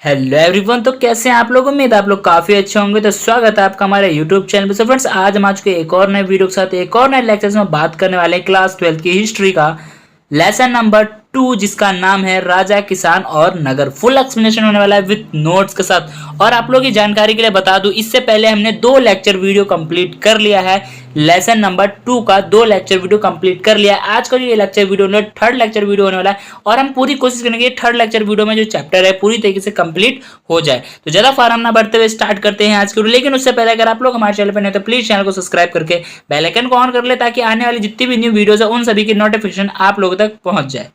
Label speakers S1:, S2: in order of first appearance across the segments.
S1: Hello everyone. तो कैसे हैं आप लोग? उम्मीद है आप लोग काफी अच्छे होंगे। तो स्वागत है आपका हमारे यूट्यूब चैनल पर। सो फ्रेंड्स, आज हम आ चुके एक और नए वीडियो के साथ एक और नए लेक्चर में बात करने वाले हैं क्लास 12 की हिस्ट्री का लेसन नंबर 2, जिसका नाम है राजा, किसान और नगर। फुल एक्सप्लेनेशन होने वाला है विद नोट्स के साथ। और आप लोगों की जानकारी के लिए बता दूं, इससे पहले हमने 2 लेक्चर वीडियो कंप्लीट कर लिया है। लेसन नंबर 2 का 2 लेक्चर वीडियो कंप्लीट कर लिया है। आज का जो ये lecture video third lecture video होने वाला है, और हम पूरी कोशिश करेंगे थर्ड लेक्चर वीडियो में जो चैप्टर है पूरी तरीके से कंप्लीट हो जाए। तो ज्यादा फार्म ना बढ़ते हुए स्टार्ट करते हैं आज की वीडियो। लेकिन उससे पहले अगर आप लोग हमारे चैनल पर नहीं तो प्लीज चैनल को सब्सक्राइब करके बेल आइकन को ऑन कर ले, ताकि आने वाली जितनी भी न्यू वीडियोस है उन सभी की नोटिफिकेशन आप लोगों तक पहुंच जाए।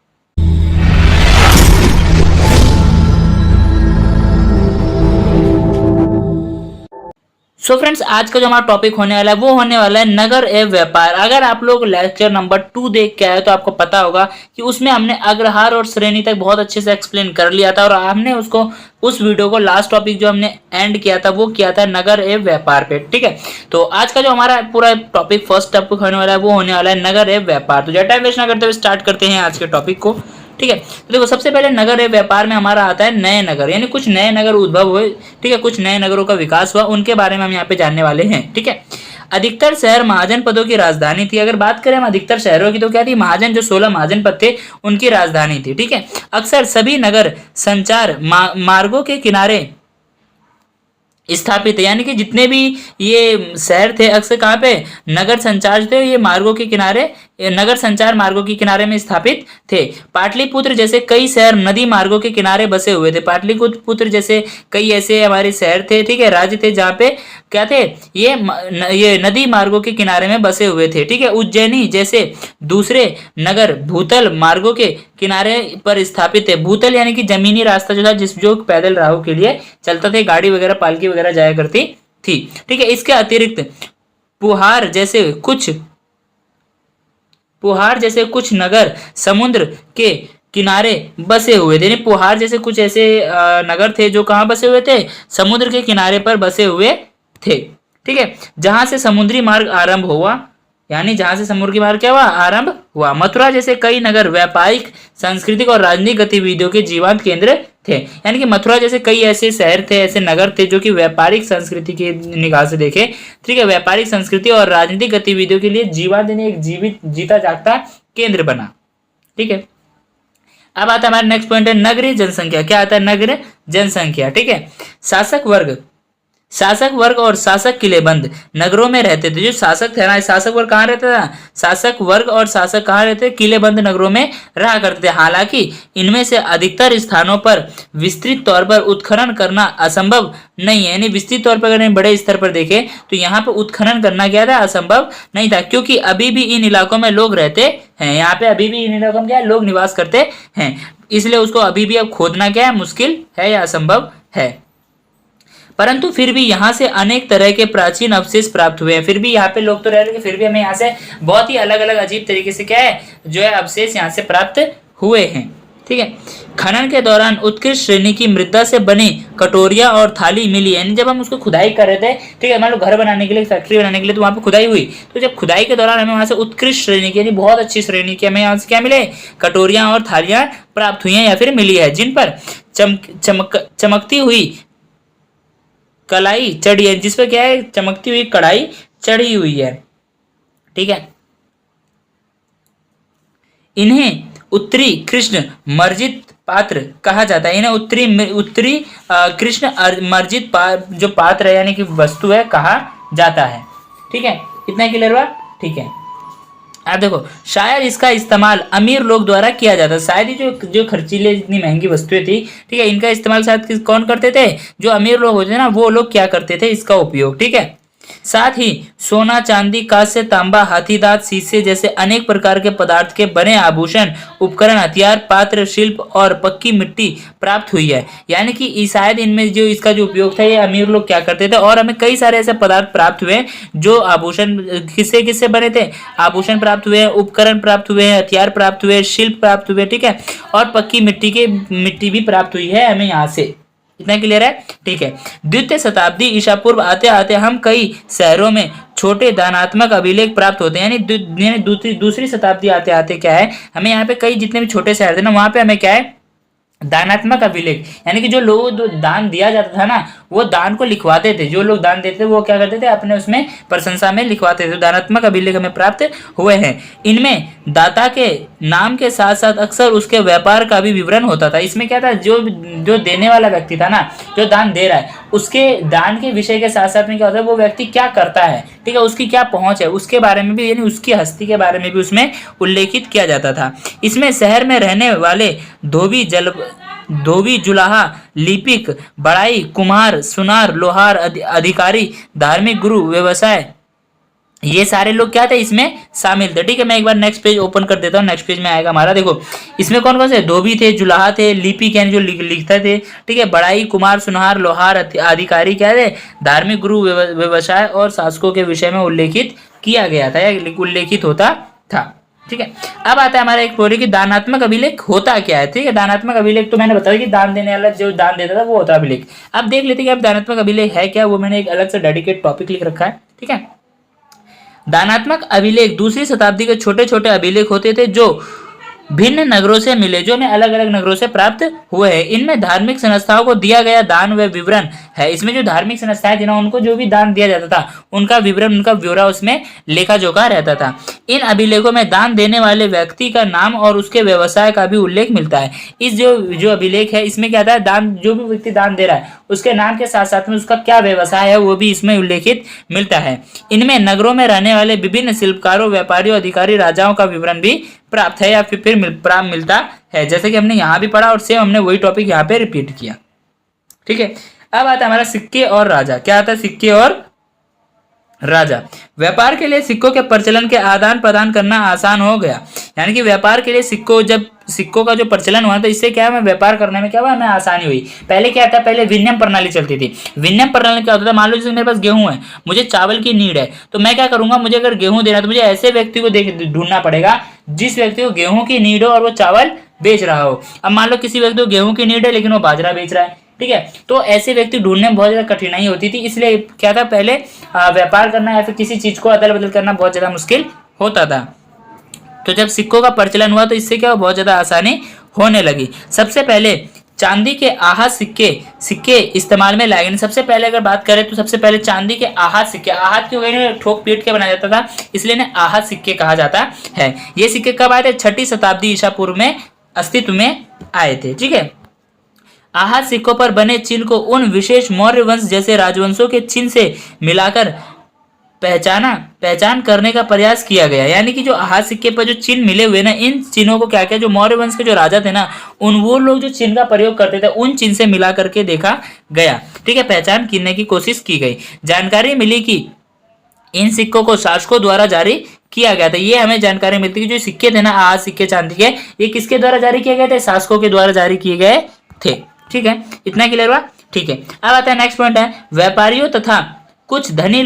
S1: सो फ्रेंड्स, आज का जो हमारा टॉपिक होने वाला है वो होने वाला है नगर एवं व्यापार। अगर आप लोग लेक्चर नंबर 2 देख के आए तो आपको पता होगा कि उसमें हमने अग्रहार और श्रेणी तक बहुत अच्छे से एक्सप्लेन कर लिया था, और हमने उसको उस वीडियो को लास्ट टॉपिक जो हमने एंड किया था वो किया था नगर एवं व्यापार पे। ठीक है, तो आज का जो हमारा पूरा टॉपिक फर्स्ट टॉपिक होने वाला है वो होने वाला है नगर एवं व्यापार। तो ज्यादा टाइम वेस्ट ना करते हुए स्टार्ट करते हैं आज के टॉपिक को। ठीक है, तो देखो, सबसे पहले नगर एवं व्यापार में हमारा आता है नए नगर, यानी कुछ नए नगर उद्भव हुए। ठीक है, कुछ नए नगरों का विकास हुआ, उनके बारे में हम यहाँ पे जानने वाले हैं। ठीक है, अधिकतर शहर महाजन पदों की राजधानी थी। अगर बात करें हम अधिकतर शहरों की तो क्या थी? महाजन, जो 16 महाजन पद थे उनकी राजधानी थी। ठीक है, अक्सर सभी नगर संचार मार्गों के किनारे स्थापित है, यानी कि जितने भी ये शहर थे अक्सर कहाँ पे? नगर संचार थे, ये मार्गों के किनारे, नगर संचार मार्गों के किनारे में स्थापित थे। पाटलिपुत्र जैसे कई शहर नदी मार्गों के किनारे बसे हुए थे। पाटलिपुत्र जैसे कई ऐसे हमारे शहर थे, ठीक है, राज्य थे, जहाँ पे क्या थे? ये नदी मार्गों के किनारे में बसे हुए थे। ठीक है, उज्जैनी जैसे दूसरे नगर भूतल मार्गों के किनारे पर स्थापित है। भूतल यानी कि जमीनी रास्ता जो था, जो पैदल राहों के लिए चलता था, गाड़ी वगैरह पालकी वगैरह जाया करती थी। ठीक है, इसके अतिरिक्त पुहार जैसे कुछ नगर समुद्र के किनारे बसे हुए थे। पुहार जैसे कुछ ऐसे नगर थे जो कहाँ बसे हुए थे? समुद्र के किनारे पर बसे हुए थे। ठीक है, जहां से समुद्री मार्ग आरंभ हुआ, यानी जहां से समुद्र की मार्ग क्या हुआ? आरंभ हुआ। मथुरा जैसे कई नगर व्यापारिक, सांस्कृतिक और राजनीतिक गतिविधियों के जीवंत केंद्र थे। यानी कि मथुरा जैसे कई ऐसे शहर थे, ऐसे नगर थे जो कि व्यापारिक संस्कृति की निगाह से देखे, ठीक है, व्यापारिक संस्कृति और राजनीतिक गतिविधियों के लिए जीवंत, यानी एक जीवित जीता जागता केंद्र बना। ठीक है, अब आता है हमारा नेक्स्ट पॉइंट है नगरीय जनसंख्या। क्या आता है? नगरीय जनसंख्या। ठीक है, शासक वर्ग और शासक किलेबंद नगरों में रहते थे। जो शासक थे ना, शासक वर्ग कहाँ रहता था? शासक वर्ग और शासक कहाँ रहते? किलेबंद नगरों में रहा करते थे। हालांकि इनमें से अधिकतर स्थानों पर विस्तृत तौर पर उत्खनन करना असंभव नहीं है। यानी विस्तृत तौर पर अगर बड़े स्तर पर देखें तो यहाँ पे उत्खनन करना क्या था? असंभव नहीं था, क्योंकि अभी भी इन इलाकों में लोग रहते हैं। यहाँ पे अभी भी इन इलाकों में क्या है? लोग निवास करते हैं, इसलिए उसको अभी भी अब खोदना क्या है? मुश्किल है या असंभव है। परंतु फिर भी यहाँ से अनेक तरह के प्राचीन अवशेष प्राप्त हुए हैं। फिर भी यहाँ पे लोग तो रह रहे हैं, फिर भी हमें यहाँ से बहुत ही अलग अलग अजीब तरीके से क्या है, जो है, अवशेष यहाँ से प्राप्त हुए हैं। ठीक है, खनन के दौरान उत्कृष्ट श्रेणी की मृदा से बनी कटोरियां और थाली मिली। यानी जब हम उसको खुदाई कर रहे थे, ठीक है, मान लो घर बनाने के लिए, फैक्ट्री बनाने के लिए, तो वहां पे खुदाई हुई, तो जब खुदाई के दौरान हमें वहां से उत्कृष्ट श्रेणी की, यानी बहुत अच्छी श्रेणी की, हमें यहाँ से क्या मिले? कटोरियां और थालियां प्राप्त हुई हैं या फिर मिली है, जिन पर चमकती हुई कलाई चढ़ी है, जिस पर क्या है? चमकती हुई कढ़ाई चढ़ी हुई है। ठीक है, इन्हें उत्तरी कृष्ण मर्जित पात्र कहा जाता है। इन्हें उत्तरी कृष्ण मर्जित जो पात्र है, यानी कि वस्तु है, कहा जाता है। ठीक है, इतना क्लियर हुआ? ठीक है, अब देखो, शायद इसका इस्तेमाल अमीर लोग द्वारा किया जाता है। शायद ही जो खर्चीले, इतनी महंगी वस्तुएं थी, ठीक है, इनका इस्तेमाल शायद कौन करते थे? जो अमीर लोग होते थे ना, वो लोग क्या करते थे? इसका उपयोग। ठीक है, साथ ही सोना, चांदी, कांस्य, तांबा, हाथीदांत, शीशे जैसे अनेक प्रकार के पदार्थ के बने आभूषण, उपकरण, हथियार, पात्र, शिल्प और पक्की मिट्टी प्राप्त हुई है। यानी कि शायद इनमें जो इसका जो उपयोग था, ये अमीर लोग क्या करते थे। और हमें कई सारे ऐसे पदार्थ प्राप्त हुए जो आभूषण किससे किससे बने थे? आभूषण प्राप्त हुए हैं, उपकरण प्राप्त हुए हैं, हथियार प्राप्त हुए, शिल्प प्राप्त हुए, ठीक है, और पक्की मिट्टी भी प्राप्त हुई है हमें यहाँ से। इतना क्लियर है? ठीक है, द्वितीय शताब्दी ईसा पूर्व आते आते हम कई शहरों में छोटे दानात्मक अभिलेख प्राप्त होते हैं। यानी दूसरी शताब्दी आते आते क्या है, हमें यहाँ पे कई जितने भी छोटे शहर थे ना, वहां पे हमें क्या है? दानात्मक अभिलेख यानी कि जो लोगों को दान दिया जाता था ना, वो दान को लिखवाते थे। जो लोग दान देते थे वो क्या करते थे, अपने उसमें प्रशंसा में लिखवाते थे। दानात्मक अभिलेख हमें प्राप्त हुए हैं। इनमें दाता के नाम के साथ साथ अक्सर उसके व्यापार का भी विवरण होता था। इसमें क्या था, जो जो देने वाला व्यक्ति था ना, जो दान दे रहा है, उसके दान के विषय के साथ साथ में क्या होता है, वो व्यक्ति क्या करता है, ठीक है, उसकी क्या पहुंच है, उसके बारे में भी, यानी उसकी हस्ती के बारे में भी उसमें उल्लेखित किया जाता था। इसमें शहर में रहने वाले धोबी, जुलाहा, लिपिक, बड़ाई, कुम्हार, सुनार, लोहार, अधिकारी, धार्मिक गुरु, व्यवसाय, ये सारे लोग क्या थे, इसमें शामिल थे। ठीक है, मैं एक बार नेक्स्ट पेज ओपन कर देता हूँ। नेक्स्ट पेज में आएगा हमारा, देखो इसमें कौन कौन से धोबी थे, जुलाहा थे, लिपिक यानी जो लिखते थे, ठीक है, बड़ाई, कुमार, सुनार, लोहार, अधिकारी क्या थे, धार्मिक गुरु, व्यवसाय और शासकों के विषय में उल्लेखित किया गया था या उल्लेखित होता था। ठीक है, अब आता है हमारा एक टॉपिक कि दानात्मक अभिलेख होता क्या है। ठीक है, दानात्मक अभिलेख तो मैंने बताया कि दान देने वाला जो दान देता था वो होता अभिलेख। अब देख लेते हैं कि अब दानात्मक अभिलेख है क्या, वो मैंने एक अलग से डेडिकेट टॉपिक लिख रखा है। ठीक है, दानात्मक अभिलेख दूसरी शताब्दी के छोटे छोटे अभिलेख होते थे जो भिन्न नगरों से मिले, जो हमें अलग अलग नगरों से प्राप्त हुए हैं। इनमें धार्मिक संस्थाओं को दिया गया दान व विवरण है। इसमें जो धार्मिक संस्थाएं थी ना, उनको जो भी दान दिया जाता था उनका विवरण, उनका ब्यौरा उसमें लेखा जोखा रहता था। इन अभिलेखों में दान देने वाले व्यक्ति का नाम और उसके व्यवसाय का भी उल्लेख मिलता है। इस जो अभिलेख है, इसमें क्या था, दान जो भी व्यक्ति दान दे रहा है उसके नाम के साथ साथ में उसका क्या व्यवसाय है वो भी इसमें उल्लेखित मिलता है। इनमें नगरों में रहने वाले विभिन्न शिल्पकारों, व्यापारियों, अधिकारी, राजाओं का विवरण भी प्राप्त है या फिर मिलता है, जैसे कि हमने यहाँ भी पढ़ा और सेम हमने वही टॉपिक यहाँ पे रिपीट किया। ठीक है, अब आता है हमारा सिक्के और राजा। क्या आता है, सिक्के और राजा। व्यापार के लिए सिक्कों के प्रचलन के आदान प्रदान करना आसान हो गया। यानी कि व्यापार के लिए सिक्कों का जो प्रचलन हुआ तो इससे क्या है, व्यापार करने में क्या हुआ, हमें आसानी हुई। पहले क्या था, पहले विनिमय प्रणाली चलती थी। विनिमय प्रणाली क्या होता था, मान लो जैसे मेरे पास गेहूं है, मुझे चावल की नीड है, तो मैं क्या करूंगा, मुझे अगर गेहूं देना है तो मुझे ऐसे व्यक्ति को ढूंढना पड़ेगा जिस व्यक्ति को गेहूं की नीड हो और वो चावल बेच रहा हो। अब मान लो किसी व्यक्ति को गेहूं की नीड है लेकिन वो बाजरा बेच रहा है, ठीक है, तो ऐसे व्यक्ति ढूंढने में बहुत ज्यादा कठिनाई होती थी। इसलिए क्या था, पहले व्यापार करना या फिर किसी चीज को अदल बदल करना बहुत ज्यादा मुश्किल होता था। तो जब सिक्कों का प्रचलन हुआ तो इससे क्या बहुत ज्यादा आसानी होने लगी। सबसे पहले चांदी के आहत सिक्के इस्तेमाल में लाए गए। सबसे पहले अगर बात करें तो सबसे पहले चांदी के आहत सिक्के, आहत की वजह ठोक पीट के बनाया जाता था, इसलिए इन्हें आहत सिक्के कहा जाता है। ये सिक्के कब आए थे, 6ठी शताब्दी ईसा पूर्व में अस्तित्व में आए थे। ठीक है, आहत सिक्कों पर बने चिन्ह को उन विशेष मौर्य वंश जैसे राजवंशों के चिन्ह से मिलाकर पहचान करने का प्रयास किया गया। यानी कि जो आहत सिक्के पर जो चिन्ह मिले हुए ना, इन चिन्हों को क्या किया, जो मौर्य वंश के जो राजा थे ना, वो लोग जो चिन्ह का प्रयोग करते थे उन चिन्ह से मिला करके देखा गया। ठीक है, पहचान करने की कोशिश की गई। जानकारी मिली कि इन सिक्कों को शासकों द्वारा जारी किया गया था। ये हमें जानकारी मिलती है कि जो सिक्के थे ना, आहत सिक्के चांदी के, ये किसके द्वारा जारी किए गए थे, शासकों के द्वारा जारी किए गए थे। ठीक है, इतना क्लियर हुआ। ठीक है, अब आता है नेक्स्ट पॉइंट है, व्यापारियों तथा कुछ धनी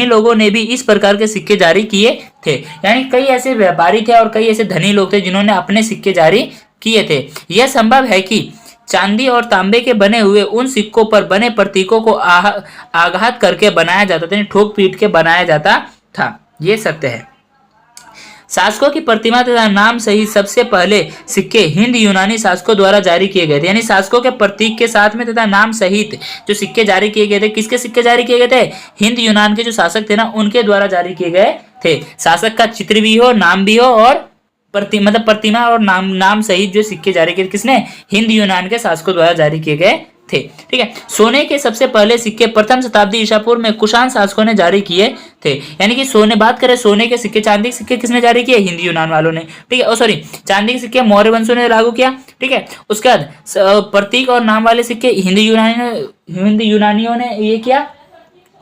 S1: लोगों ने भी इस प्रकार के सिक्के जारी किए थे। यानी कई ऐसे व्यापारी थे और कई ऐसे धनी लोग थे जिन्होंने अपने सिक्के जारी किए थे। यह संभव है कि चांदी और तांबे के बने हुए उन सिक्कों पर बने प्रतीकों को आघात करके बनाया जाता था, ठोक पीट के बनाया जाता था। ये सत्य है। शासकों की प्रतिमा तथा नाम सहित सबसे पहले सिक्के हिंद यूनानी शासकों द्वारा जारी किए गए थे। यानी शासकों के प्रतीक के साथ में तथा नाम सहित जो सिक्के जारी किए गए थे, किसके सिक्के जारी किए गए थे, हिंद यूनान के जो शासक थे ना, उनके द्वारा जारी किए गए थे। शासक का चित्र भी हो, नाम भी हो और प्रतिमा और नाम सहित जो सिक्के जारी किए, किसने, हिंद यूनान के शासकों द्वारा जारी किए गए थे। ठीक है, सोने के सबसे पहले सिक्के प्रथम शताब्दी ईसा पूर्व में कुषाण शासकों ने जारी किए थे। यानी कि बात करें सोने के सिक्के, चांदी के सिक्के किसने जारी किए, हिंद यूनान वालों ने। ठीक है, सॉरी, चांदी के सिक्के मौर्य वंशों ने लागू किया। ठीक है, उसके बाद प्रतीक और नाम वाले सिक्के हिंद यूनानियों ने ये किया,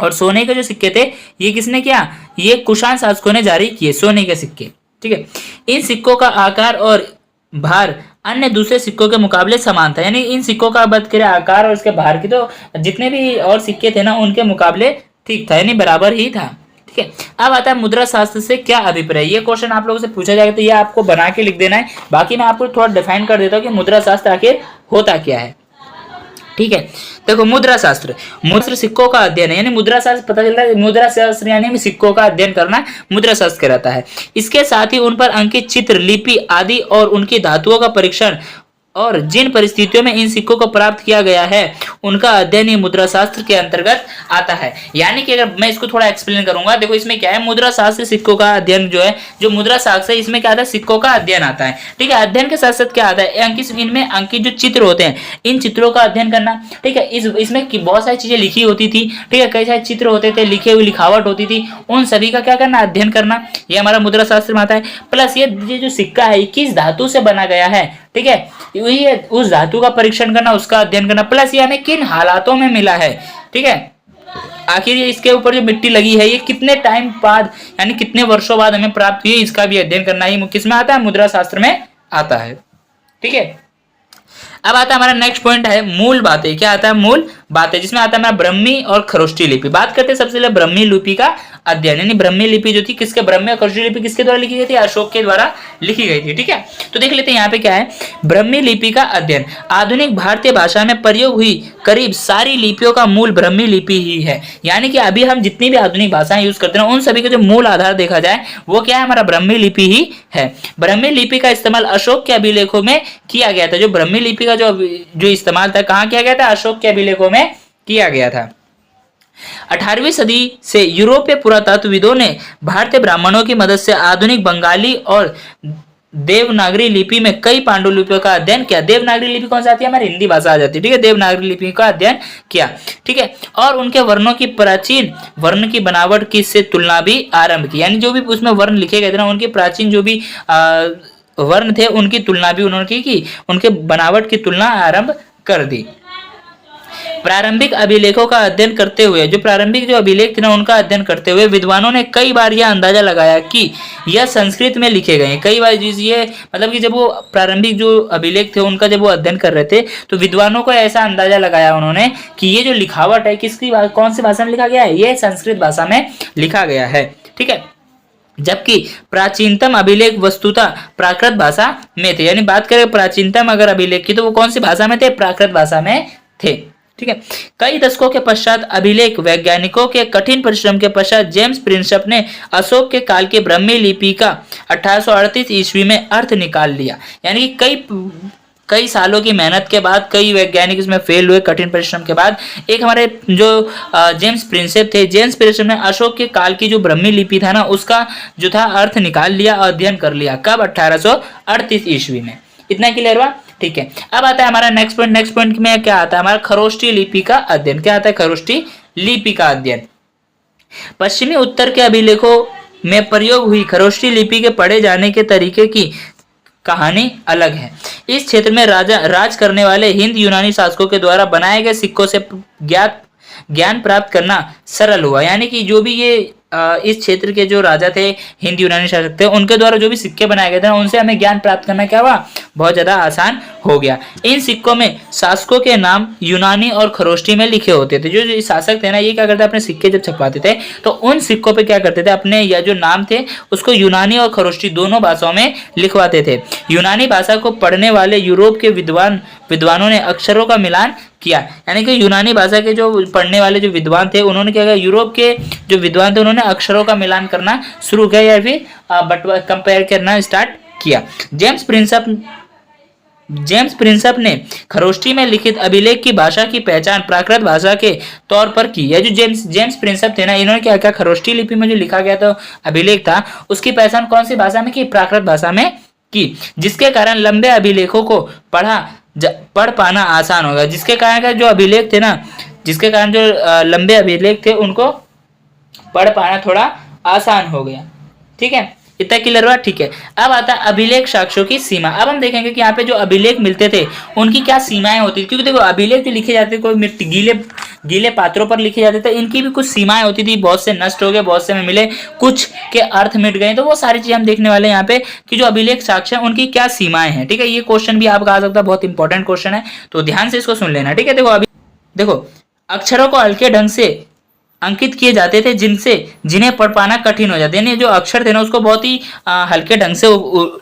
S1: और सोने के जो सिक्के थे ये किसने किया, ये कुषाण शासकों ने जारी किए सोने के सिक्के। ठीक है, इन सिक्कों का आकार और भार अन्य दूसरे सिक्कों के मुकाबले समान था। यानी इन सिक्कों का बात करें आकार और इसके भार की, तो जितने भी और सिक्के थे ना उनके मुकाबले ठीक था, यानी बराबर ही था। ठीक है, अब आता है मुद्रा शास्त्र से क्या अभिप्राय। ये क्वेश्चन आप लोगों से पूछा जाएगा तो ये आपको बना के लिख देना है। बाकी मैं आपको थोड़ा डिफाइन कर देता हूँ कि मुद्रा शास्त्र आखिर होता क्या है। ठीक है, देखो मुद्रा शास्त्र सिक्कों का अध्ययन है। यानी मुद्रा शास्त्र पता चल रहा है, मुद्रा शास्त्र यानी सिक्कों का अध्ययन करना मुद्रा शास्त्र कहलाता है। इसके साथ ही उन पर अंकित चित्र, लिपि आदि और उनकी धातुओं का परीक्षण और जिन परिस्थितियों में इन सिक्कों को प्राप्त किया गया है उनका अध्ययन ही मुद्रा शास्त्र के अंतर्गत आता है। यानी कि अगर मैं इसको थोड़ा एक्सप्लेन करूंगा, देखो इसमें क्या है, मुद्रा शास्त्र सिक्कों का अध्ययन जो है, जो मुद्रा शास्त्र है इसमें क्या आता है, सिक्कों का अध्ययन आता है। ठीक है, अध्ययन के साथ साथ क्या आता है, इनमें अंकित जो चित्र होते हैं इन चित्रों का अध्ययन करना। ठीक है, इसमें बहुत सारी चीजें लिखी होती थी। ठीक है, कई सारे चित्र होते थे, लिखे हुई लिखावट होती थी, उन सभी का क्या करना, अध्ययन करना, ये हमारा मुद्रा शास्त्र में आता है। प्लस ये जो सिक्का है किस धातु से बना गया है, ठीक है, ये उस धातु का परीक्षण करना, उसका अध्ययन करना। प्लस ये हमें किन हालातों में मिला है, ठीक है, आखिर ये इसके ऊपर जो मिट्टी लगी है ये कितने टाइम बाद यानी कितने वर्षों बाद हमें प्राप्त हुई, इसका भी अध्ययन करना ही किसमें आता है, मुद्रा शास्त्र में आता है। ठीक है, अब आता है हमारा नेक्स्ट पॉइंट है मूल बातें। क्या आता है, मूल बातें, जिसमें आता है हमारा ब्रह्मी और खरोष्टी लिपि। बात करते हैं सबसे पहले ब्रह्मी लिपि का अध्ययन, यानी ब्रह्मी लिपि जो थी किसके, ब्रह्मी और खरोष्टी लिपि किसके द्वारा लिखी गई थी, अशोक के द्वारा लिखी गई थी। ठीक है, तो देख लेते हैं यहाँ पे क्या है, ब्रह्मी लिपि का अध्ययन। आधुनिक भारतीय भाषा में प्रयोग हुई करीब सारी लिपियों का मूल ब्रह्मी लिपि ही है। यानी कि अभी हम जितनी भी आधुनिक भाषाएं यूज करते हैं उन सभी का जो मूल आधार देखा जाए वो क्या है, हमारा ब्रह्मी लिपि ही है। ब्रह्मी लिपि का इस्तेमाल अशोक के अभिलेखों में किया गया था। जो ब्रह्मी लिपि का जो इस्तेमाल था कहाँ किया गया था, अशोक के अभिलेखों में किया गया था। 18वीं सदी से यूरोपीय पुरातत्वविदों ने भारतीय ब्राह्मणों की मदद से आधुनिक बंगाली और देवनागरी लिपि में कई पांडुलिपियों का अध्ययन किया। देवनागरी लिपि कौन सी आती है, हमारी हिंदी भाषा आ जाती है। ठीक है, देवनागरी लिपि का अध्ययन किया। ठीक है, और उनके वर्णों की प्राचीन वर्ण की बनावट की से तुलना भी आरंभ की। यानी जो भी उसमें वर्ण लिखे गए थे ना, उनके प्राचीन जो भी वर्ण थे उनकी तुलना भी उन्होंने की, उनके बनावट की तुलना आरंभ कर दी। प्रारंभिक अभिलेखों का अध्ययन करते हुए, जो प्रारंभिक जो अभिलेख थे ना उनका अध्ययन करते हुए विद्वानों ने कई बार यह अंदाजा लगाया कि यह संस्कृत में लिखे गए हैं। कई बार ये मतलब कि जब वो प्रारंभिक जो अभिलेख थे उनका जब वो अध्ययन कर रहे थे तो विद्वानों को ऐसा अंदाजा लगाया उन्होंने कि ये जो लिखावट है किसकी, कौन सी भाषा में लिखा गया है, ये संस्कृत भाषा में लिखा गया है। ठीक है, जबकि प्राचीनतम अभिलेख वस्तुतः प्राकृत भाषा में थे। यानी बात करें प्राचीनतम अगर अभिलेख की तो वो कौन सी भाषा में थे, प्राकृत भाषा में थे। ठीक है, कई दशकों के पश्चात अभिलेख वैज्ञानिकों के कठिन परिश्रम के पश्चात जेम्स प्रिंसप ने अशोक के काल की ब्रह्मी लिपि का 1838 ईस्वी में अर्थ निकाल लिया। यानी कई सालों की मेहनत के बाद, कई वैज्ञानिक इसमें फेल हुए कठिन परिश्रम के बाद, एक हमारे जो जेम्स प्रिंसेप थे, जेम्स प्रिंसेप ने अशोक के काल की जो ब्रह्मी लिपि था ना उसका जो था अर्थ निकाल लिया, अध्ययन कर लिया। कब, 1838 ईस्वी में। इतना क्लियर हुआ। ठीक है, अब आता है हमारा नेक्स्ट पॉइंट। नेक्स्ट पॉइंट में क्या आता है, हमारा खरोष्टी लिपि का अध्ययन। क्या आता है, खरोष्टी लिपि का अध्ययन। पश्चिमी उत्तर के अभिलेखों में प्रयोग हुई खरोष्टी लिपि के पढ़े जाने के तरीके की कहानी अलग है। इस क्षेत्र में राज करने वाले हिंद यूनानी शासकों के द्वारा बनाए गए सिक्कों से ज्ञान प्राप्त करना सरल हुआ। यानी कि जो भी ये इस क्षेत्र के जो राजा थे, हिंद यूनानी शासक थे, उनके द्वारा जो भी सिक्के बनाए गए थे उनसे हमें ज्ञान प्राप्त करना क्या हुआ, बहुत ज्यादा आसान हो गया। इन सिक्कों में शासकों के नाम यूनानी और खरोष्टी में लिखे होते थे। जो शासक थे ना ये क्या करते अपने सिक्के जब छपवाते थे तो उन सिक्कों पे क्या करते थे, अपने या जो नाम थे उसको यूनानी और खरोष्टी दोनों भाषाओं में लिखवाते थे। यूनानी भाषा को पढ़ने वाले यूरोप के विद्वानों ने अक्षरों का मिलान किया। यानी कि यूनानी भाषा के जो पढ़ने वाले जो विद्वान थे उन्होंने क्या किया, यूरोप के जो विद्वान थे उन्होंने अक्षरों का मिलान करना शुरू किया या फिर कंपेयर करना स्टार्ट किया। जेम्स प्रिंसप ने खरोष्टी में लिखित अभिलेख की भाषा की पहचान प्राकृत भाषा के तौर पर की। यह जो जेम्स प्रिंसप थे ना इन्होंने क्या किया, खरोष्टी लिपि में जो लिखा गया था अभिलेख था उसकी पहचान कौन सी भाषा में की, प्राकृत भाषा में की, जिसके कारण लंबे अभिलेखों को पढ़ पाना आसान होगा। जिसके कारण का जो अभिलेख थे ना, जिसके कारण जो लंबे अभिलेख थे उनको पढ़ पाना थोड़ा आसान हो गया। ठीक है, इतना क्लियर हुआ। ठीक है, अब आता है अभिलेख साक्ष्यों की सीमा। अब हम देखेंगे कि यहाँ पे जो अभिलेख मिलते थे उनकी क्या सीमाएं होती थी, क्योंकि देखो अभिलेख जो लिखे जाते थे कोई मिट्टी गीले पात्रों पर लिखे जाते थे, इनकी भी कुछ सीमाएं होती थी। बहुत से नष्ट हो गए, बहुत से में मिले, कुछ के अर्थ मिट गए। तो वो सारी चीजें हम देखने वाले हैं यहाँ पे कि जो अभिलेख साक्ष्य है उनकी क्या सीमाएं हैं। ठीक है, ये क्वेश्चन भी आपका आ सकता है, बहुत इंपॉर्टेंट क्वेश्चन है, तो ध्यान से इसको सुन लेना। ठीक है, देखो अक्षरों को हल्के ढंग से अंकित किए जाते थे जिन्हें पढ़ पाना कठिन हो जाता है। यानी जो अक्षर थे ना उसको बहुत ही हल्के ढंग से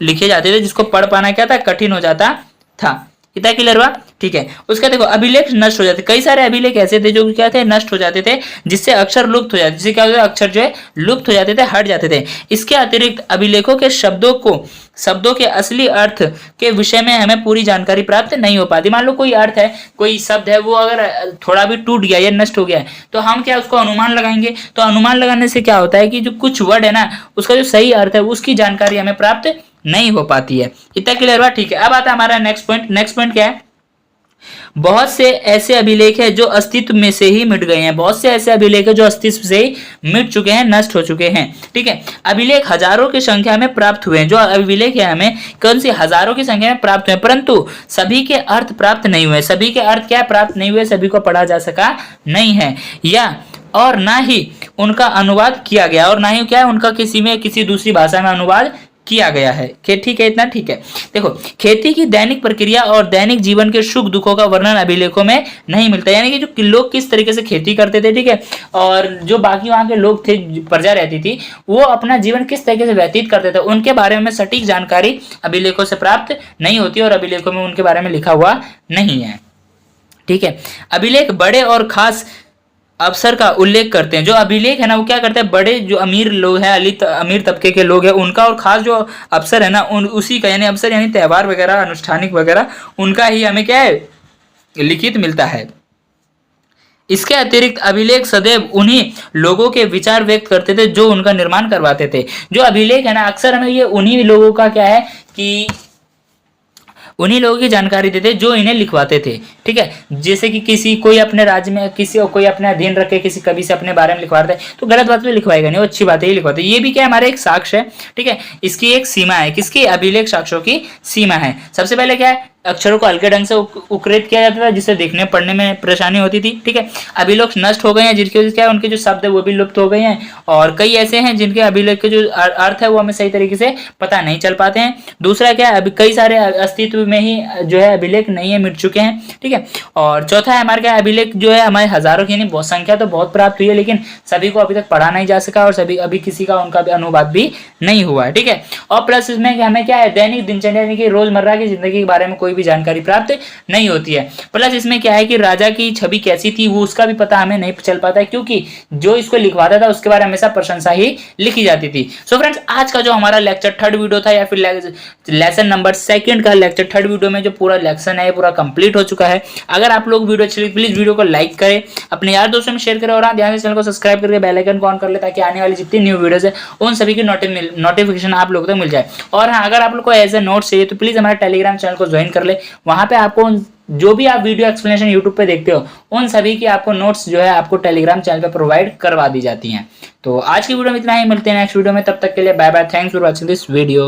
S1: लिखे जाते थे जिसको पढ़ पाना क्या था, कठिन हो जाता था। इतना क्लियर हुआ। ठीक है। उसका देखो अभिलेख नष्ट हो जाते, कई सारे अभिलेख ऐसे थे जो क्या थे, नष्ट हो जाते थे, जिससे अक्षर लुप्त हो जाते, जिससे क्या होता है, अक्षर जो है लुप्त हो जाते थे, हट जाते थे। इसके अतिरिक्त अभिलेखों के शब्दों के असली अर्थ के विषय में हमें पूरी जानकारी प्राप्त नहीं हो पाती। मान लो कोई अर्थ है, कोई शब्द है, वो अगर थोड़ा भी टूट गया या नष्ट हो गया है, तो हम क्या उसको अनुमान लगाएंगे। तो अनुमान लगाने से क्या होता है कि जो कुछ वर्ड है ना, उसका जो सही अर्थ है उसकी जानकारी हमें प्राप्त नहीं हो पाती है। इतना क्लियर हुआ? ठीक है। अब आता है हमारा नेक्स्ट पॉइंट। नेक्स्ट पॉइंट क्या है? बहुत से ऐसे अभिलेख हैं जो अस्तित्व में से ही मिट गए हैं। बहुत से ऐसे अभिलेख हैं जो अस्तित्व से ही मिट चुके हैं, नष्ट हो चुके हैं। ठीक है। अभिलेख हजारों की संख्या में प्राप्त हुए हैं। जो अभिलेख है हमें कौन सी हजारों की संख्या में प्राप्त हुए, परंतु सभी के अर्थ प्राप्त नहीं हुए। सभी के अर्थ क्या प्राप्त नहीं हुए, सभी को पढ़ा जा सका नहीं है, या और ना ही उनका अनुवाद किया गया, और ना ही क्या है उनका किसी दूसरी भाषा में अनुवाद किया गया है। ठीक है, इतना ठीक है। देखो, खेती की दैनिक प्रक्रिया और दैनिक जीवन के सुख दुखों का वर्णन अभिलेखों में नहीं मिलता। यानी कि जो लोग किस तरीके से खेती करते थे, ठीक है, और जो बाकी वहां के लोग थे, प्रजा रहती थी, वो अपना जीवन किस तरीके से व्यतीत करते थे, उनके बारे में सटीक जानकारी अभिलेखों से प्राप्त नहीं होती और अभिलेखों में उनके बारे में लिखा हुआ नहीं है। ठीक है। अभिलेख बड़े और खास अवसर का उल्लेख करते हैं। जो अभिलेख है ना, वो क्या करते हैं, बड़े जो अमीर लोग हैं, अमीर तबके के लोग हैं, उनका और खास जो अवसर है ना, उसी का, यानी अवसर यानी त्यौहार वगैरह, अनुष्ठानिक वगैरह, उनका ही हमें क्या है, लिखित मिलता है। इसके अतिरिक्त अभिलेख सदैव उन्हीं लोगों के विचार व्यक्त करते थे जो उनका निर्माण करवाते थे। जो अभिलेख है ना, अक्सर हमें ये उन्हीं लोगों का क्या है कि उन्हीं लोगों की जानकारी देते जो इन्हें लिखवाते थे। ठीक है। जैसे कि कोई अपने राज्य में कोई अपने अधीन रखे किसी कवि से अपने बारे में लिखवाते हैं, तो गलत बात तो लिखवाएगा नहीं, वो अच्छी बात है, ये लिखवाते। ये भी क्या हमारे एक साक्ष्य है। ठीक है। इसकी एक सीमा है, किसकी, अभिलेख साक्ष्यों की सीमा है। सबसे पहले क्या है, अक्षरों को हल्के ढंग से उक्रेत किया जाता था, जिससे देखने पढ़ने में परेशानी होती थी। ठीक है। अभिलेख नष्ट हो गए हैं, जिनकी वजह से क्या है, उनके जो शब्द है वो भी लुप्त हो गए हैं, और कई ऐसे हैं जिनके अभिलेख के जो अर्थ है वो हमें सही तरीके से पता नहीं चल पाते हैं। दूसरा क्या है, अभी कई सारे अस्तित्व में ही जो है अभिलेख नहीं है, मिट चुके हैं। ठीक है। और चौथा है हमारे क्या, अभिलेख जो है हमारे हजारों की, यानी बहुत संख्या तो बहुत प्राप्त हुई है, लेकिन सभी को अभी तक पढ़ा नहीं जा सका, और सभी अभी किसी का उनका भी अनुवाद भी नहीं हुआ है। ठीक है। और प्लस इसमें हमें क्या है, दैनिक दिनचर्या यानी कि रोजमर्रा की जिंदगी के बारे में कोई भी जानकारी प्राप्त नहीं होती है। प्लस इसमें क्या है कि राजा की छवि कैसी थी वो उसका भी पता हमें नहीं चल पाता है, क्योंकि जो इसको लिखवाता था उसके बारे में हमेशा प्रशंसा ही लिखी जाती थी। सो फ्रेंड्स, आज का जो हमारा लेक्चर 3rd वीडियो था, या फिर लेसन नंबर 2 का लेक्चर 3rd वीडियो में जो पूरा लेक्शन है पूरा कंप्लीट हो चुका है। अगर आप लोग वीडियो अच्छी लगी, प्लीज वीडियो को लाइक करें, अपने यार दोस्तों में शेयर करें, और ध्यान से चैनल को सब्सक्राइब करके बेल आइकन को ऑन कर ले, ताकि आने वाली जितनी न्यू वीडियोस है उन सभी की नोटिफिकेशन आप लोगों तक मिल जाए। और हाँ, अगर आप लोग को एज ए नोट्स चाहिए तो प्लीज हमारे टेलीग्राम चैनल को ज्वाइन कर ले। वहां पे आपको जो भी आप वीडियो एक्सप्लेनेशन यूट्यूब पे देखते हो, उन सभी की आपको नोट्स जो है आपको टेलीग्राम चैनल पे प्रोवाइड करवा दी जाती हैं। तो आज की वीडियो में इतना ही, मिलते हैं नेक्स्ट वीडियो में, तब तक के लिए bye bye, thanks for watching this video.